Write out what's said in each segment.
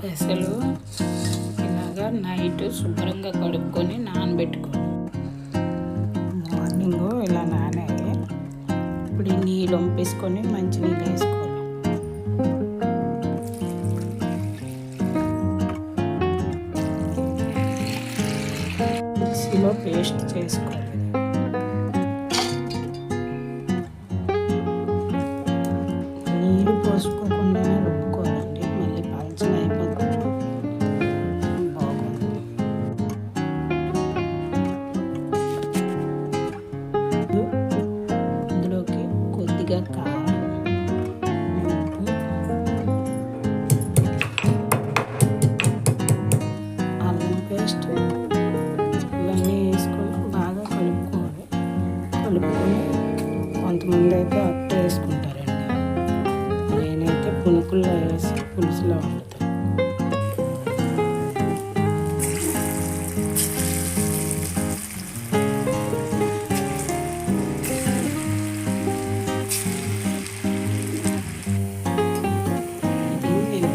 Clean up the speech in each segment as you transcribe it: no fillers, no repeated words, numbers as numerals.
పెసలు ఇలాగా నైట్ శుభ్రంగా కడుక్కొని నానబెట్టుకోవాలి. మార్నింగ్ ఇలా నానాయి. ఇప్పుడు ఈ నీళ్ళు వంపేసుకొని మంచి నీళ్ళు వేసుకోవాలి. మిక్సీలో పేస్ట్ చేసుకోవాలి. నీళ్ళు పోసుకోకుండానే రుబ్బుకోవాలండి, మళ్ళీ పలచన అయిపోతుంది. బాగుంది. ఇందులోకి కొద్దిగా కారం, ఉప్పు, అల్లం పేస్ట్ ఇవన్నీ వేసుకొని బాగా కలుపుకోవాలి. కలుపుకొని కొంతమంది అయితే అట్ట వేసుకుంటారండి. నేనైతే పునుకుల్లో వేసి పులుసులో వండుతాను. ఇది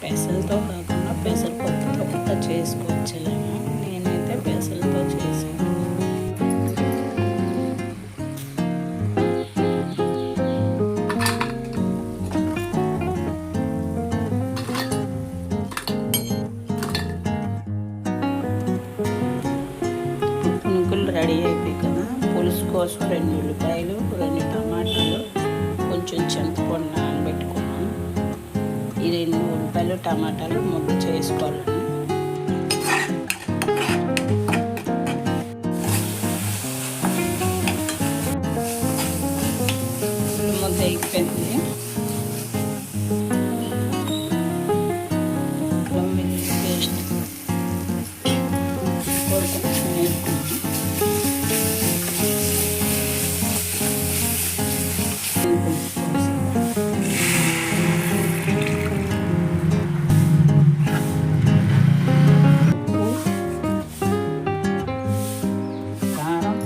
పెసలతో కాకుండా పెసరపప్పుతో కూడా చేసుకోవచ్చు. నేనైతే పెసలతో చేసాను. పునుకులు రెడీ అయిపోయి కదా, పులుసు కోసం 2 ఉల్లిపాయలు, 2 టమాటాలు, కొంచెం చింతపండు నానబెట్టుకున్నాను. ఈ 2 ఉల్లిపాయలు టమాటాలు ముద్ద చేసుకోవాలండి. ముద్ద అయిపోయింది. పేస్ట్ కారం,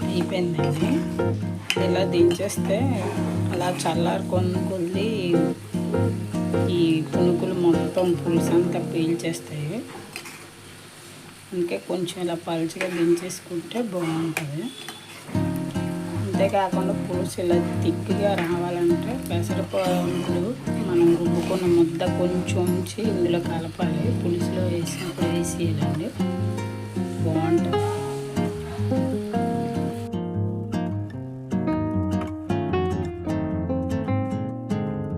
అయిపోయిందండి. ఇలా దించేస్తే అలా చల్లారుకొని ఈ పునుకులు మొత్తం పులుసు అంతా పీల్చేస్తాయి. అందుకే కొంచెం ఇలా పలుచగా దించేసుకుంటే బాగుంటుంది. అంతేకాకుండా పులుసు ఇలా తిక్కిగా రావాలంటే పెసరపప్పులు మనం రుబ్బుకున్న ముద్ద కొంచెం ఉంచి ఇందులో కలపాలి. పులుసులో వేసినప్పుడు వేసేయాలండి, బాగుంటుంది.